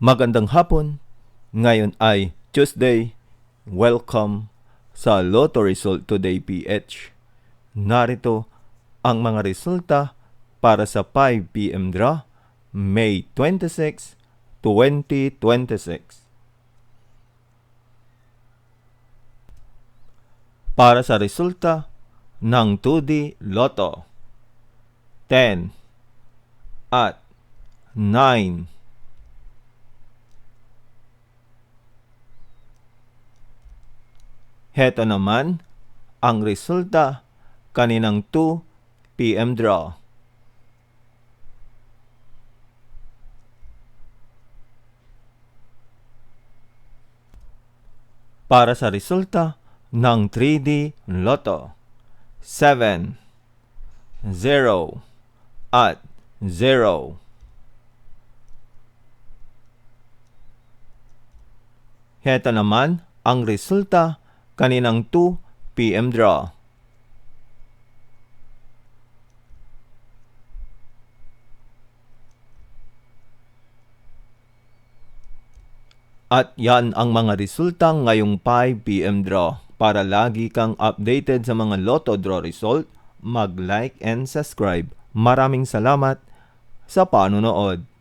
Magandang hapon. Ngayon ay Tuesday. Welcome sa Lotto Result Today PH. Narito ang mga resulta para sa 5 PM draw, May 26, 2026. Para sa resulta ng 2D Lotto, 10 at 9. Heto naman ang resulta kaninang 2 PM draw. Para sa resulta ng 3D Lotto, 7, 0 at 0. Heto naman ang resulta kaninang 2 PM draw. At yan ang mga resulta ngayong 5 PM draw. Para lagi kang updated sa mga Lotto draw result, mag-like and subscribe. Maraming salamat sa panonood.